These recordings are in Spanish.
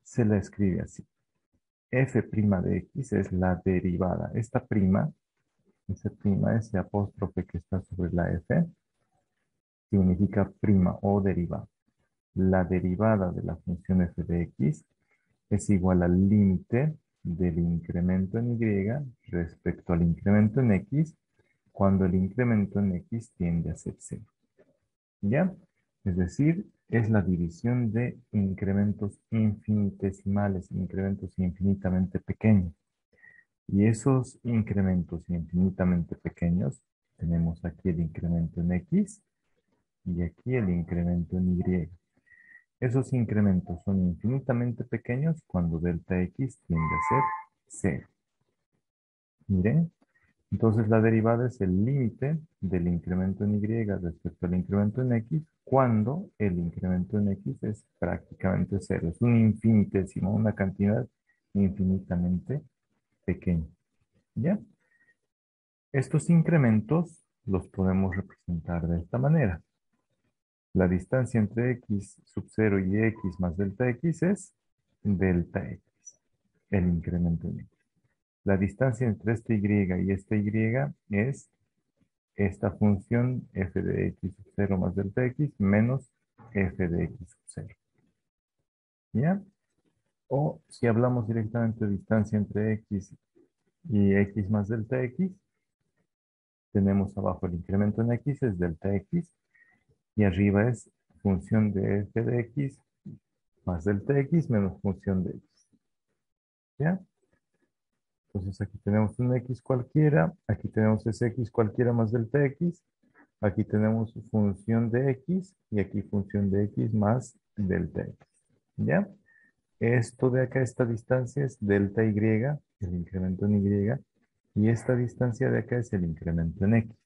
se la escribe así. F' de X es la derivada. Esta prima, esa prima, ese apóstrofe que está sobre la F, significa prima o derivada. La derivada de la función f de x es igual al límite del incremento en y respecto al incremento en x cuando el incremento en x tiende a ser cero. ¿Ya? Es decir, es la división de incrementos infinitesimales, incrementos infinitamente pequeños. Y esos incrementos infinitamente pequeños, tenemos aquí el incremento en x y aquí el incremento en y. Esos incrementos son infinitamente pequeños cuando delta x tiende a ser cero. Miren, entonces la derivada es el límite del incremento en y respecto al incremento en x cuando el incremento en x es prácticamente cero. Es un infinitésimo, una cantidad infinitamente pequeña. ¿Ya? Estos incrementos los podemos representar de esta manera. La distancia entre x sub 0 y x más delta x es delta x, el incremento en x. La distancia entre esta y esta y es esta función f de x sub 0 más delta x menos f de x sub 0. ¿Ya? O si hablamos directamente de distancia entre x y x más delta x, tenemos abajo el incremento en x es delta x y arriba es función de f de x más delta x menos función de x. ¿Ya? Entonces aquí tenemos un x cualquiera, aquí tenemos ese x cualquiera más delta x, aquí tenemos función de x y aquí función de x más delta x. ¿Ya? Esto de acá, esta distancia es delta y, el incremento en y esta distancia de acá es el incremento en x.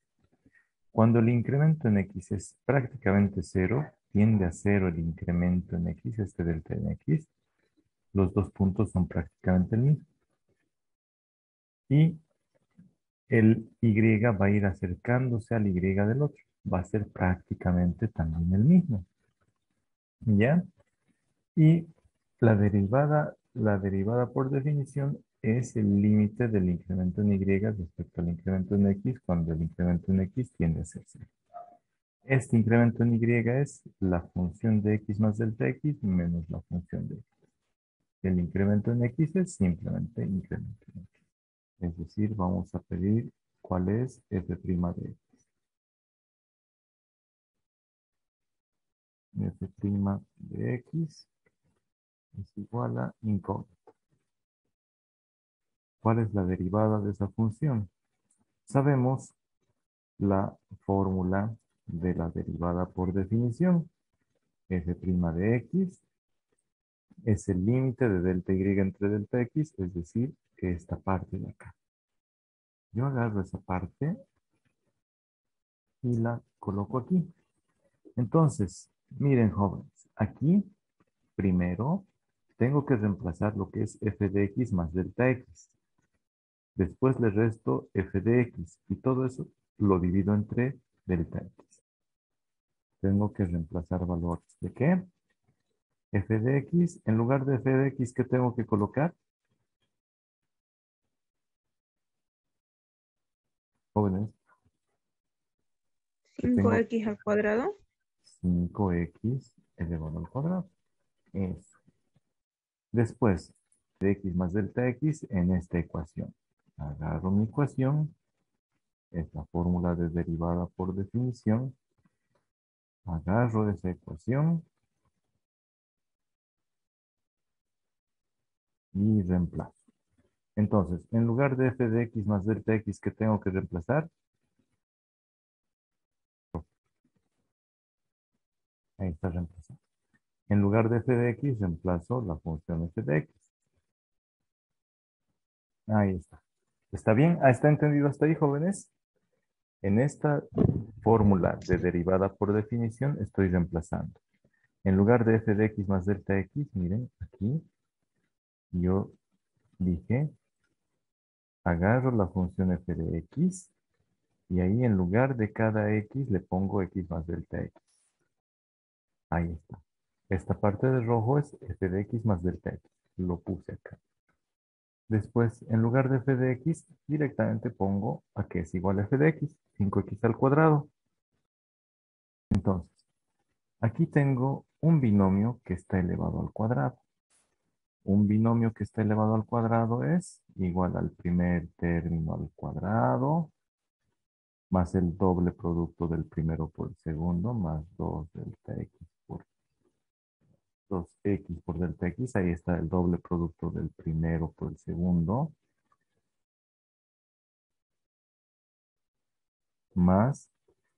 Cuando el incremento en x es prácticamente cero, tiende a cero el incremento en x, este delta en x, los dos puntos son prácticamente el mismo. Y el y va a ir acercándose al y del otro. Va a ser prácticamente también el mismo. ¿Ya? Y la derivada por definición es el límite del incremento en y respecto al incremento en x cuando el incremento en x tiende a ser cero. Este incremento en y es la función de x más delta x menos la función de x. El incremento en x es simplemente incremento en x. Es decir, vamos a pedir cuál es f' de x. F' de x es igual a incógnito. ¿Cuál es la derivada de esa función? Sabemos la fórmula de la derivada por definición. F' de x es el límite de delta y entre delta x, es decir, esta parte de acá. Yo agarro esa parte y la coloco aquí. Entonces, miren jóvenes, aquí primero tengo que reemplazar lo que es f de x más delta x. Después le resto f de x y todo eso lo divido entre delta x. Tengo que reemplazar valores. ¿De qué? F de x, en lugar de f de x, ¿qué tengo que colocar? Jóvenes, que Cinco tengo x al cuadrado. 5x elevado al cuadrado. Eso. Después, de x más delta x en esta ecuación. Agarro mi ecuación, esta fórmula de derivada por definición. Agarro esa ecuación y reemplazo. Entonces, en lugar de f de x más delta x, ¿qué tengo que reemplazar? Ahí está reemplazado. En lugar de f de x, reemplazo la función f de x. Ahí está. ¿Está bien? ¿Está entendido hasta ahí, jóvenes? En esta fórmula de derivada por definición estoy reemplazando. En lugar de f de x más delta x, miren, aquí yo dije, agarro la función f de x y ahí en lugar de cada x le pongo x más delta x. Ahí está. Esta parte de rojo es f de x más delta x. Lo puse acá. Después, en lugar de f de x, directamente pongo a que es igual a f de x, 5x al cuadrado. Entonces, aquí tengo un binomio que está elevado al cuadrado. Un binomio que está elevado al cuadrado es igual al primer término al cuadrado, más el doble producto del primero por el segundo, más 2 delta x por 2x por delta x. Ahí está el doble producto del primero por el segundo, más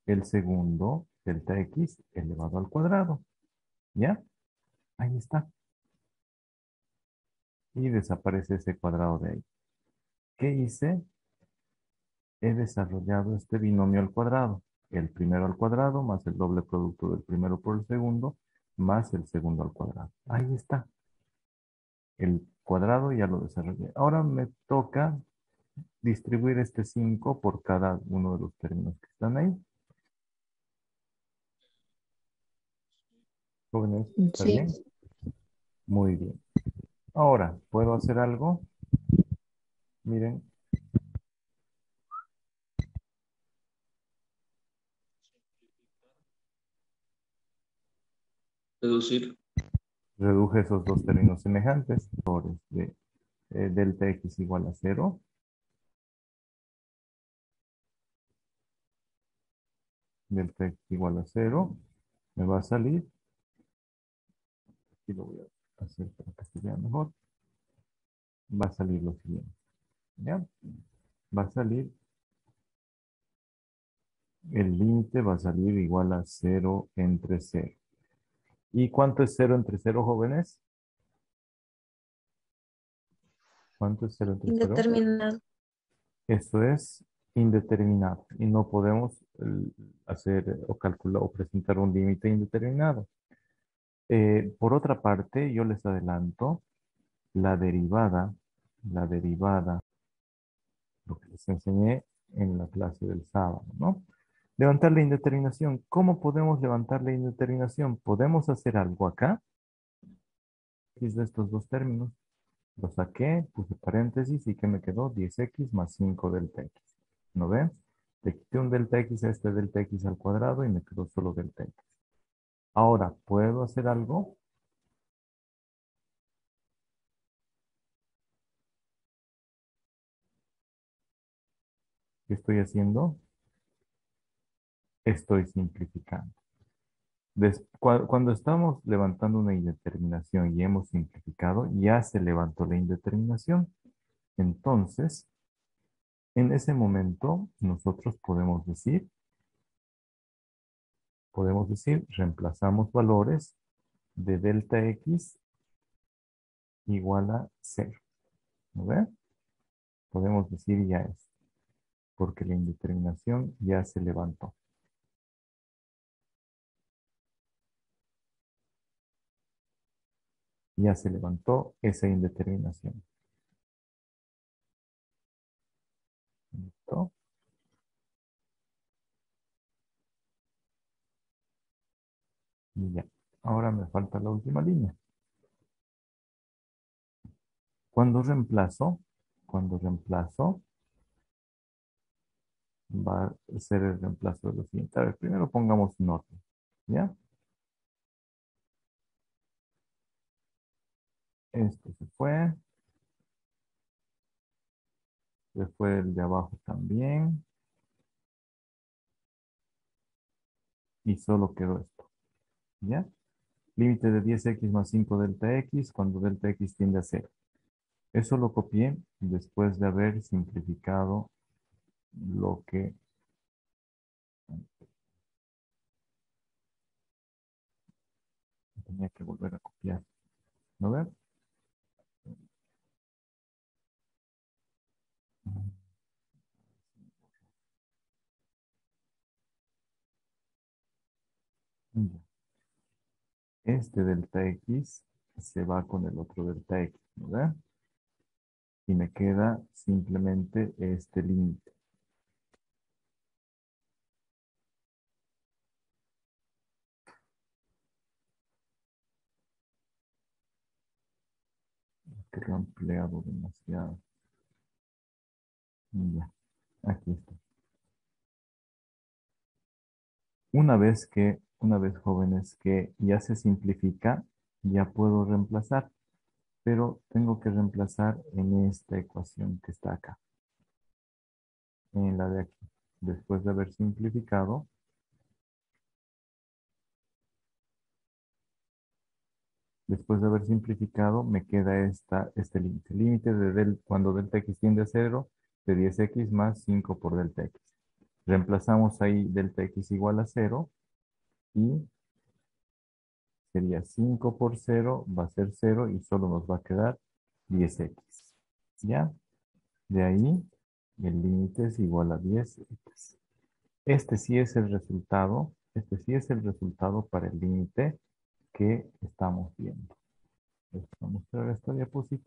el segundo delta x elevado al cuadrado. ¿Ya? Ahí está. Y desaparece ese cuadrado de ahí. ¿Qué hice? He desarrollado este binomio al cuadrado. El primero al cuadrado más el doble producto del primero por el segundo más el segundo al cuadrado. Ahí está. El cuadrado ya lo desarrollé. Ahora me toca distribuir este 5 por cada uno de los términos que están ahí. Jóvenes, ¿está Sí. bien? Muy bien. Ahora, ¿puedo hacer algo? Miren, Reducir. reduje esos dos términos semejantes. Valores de delta x igual a cero. Delta x igual a cero. Me va a salir. Aquí lo voy a hacer para que se vea mejor. Va a salir lo siguiente. ¿Ya? Va a salir, el límite va a salir igual a cero entre cero. ¿Y cuánto es cero entre cero, jóvenes? ¿Cuánto es cero entre cero? Indeterminado. Eso es indeterminado y no podemos hacer o calcular o presentar un límite indeterminado. Por otra parte, yo les adelanto la derivada, la derivada, lo que les enseñé en la clase del sábado, ¿no? Levantar la indeterminación. ¿Cómo podemos levantar la indeterminación? Podemos hacer algo acá, x de estos dos términos. Lo saqué, puse paréntesis y ¿qué me quedó? 10x más 5 delta x. ¿No ven? Le quité un delta x a este delta x al cuadrado y me quedó solo delta x. Ahora, ¿puedo hacer algo? ¿Qué estoy haciendo? Estoy simplificando. Cuando estamos levantando una indeterminación y hemos simplificado, ya se levantó la indeterminación. Entonces, en ese momento, nosotros podemos decir, reemplazamos valores de delta x igual a cero. ¿No ve? Podemos decir ya es, porque la indeterminación ya se levantó. Ya se levantó esa indeterminación. ¿Listo? Y ya. Ahora me falta la última línea. Cuando reemplazo, cuando reemplazo, va a ser el reemplazo de lo siguiente. A ver, primero pongamos un orden. ¿Ya? Este se fue el de abajo también, y solo quedó esto. ¿Ya? Límite de 10x más 5 delta x cuando delta x tiende a cero. Eso lo copié después de haber simplificado lo que tenía que volver a copiar. ¿No ven? Ya. Este delta x se va con el otro delta x, ¿no ven? Y me queda simplemente este límite. que lo he ampliado demasiado. Ya, aquí está. Una vez jóvenes que ya se simplifica, ya puedo reemplazar, pero tengo que reemplazar en esta ecuación que está acá, en la de aquí. Después de haber simplificado, me queda este límite. Límite cuando delta x tiende a cero, de 10x más 5 por delta x. Reemplazamos ahí delta x igual a cero y sería 5 por cero, va a ser cero y solo nos va a quedar 10x. ¿Ya? De ahí, el límite es igual a 10x. Este sí es el resultado para el límite que estamos viendo. Vamos a mostrar esta diapositiva.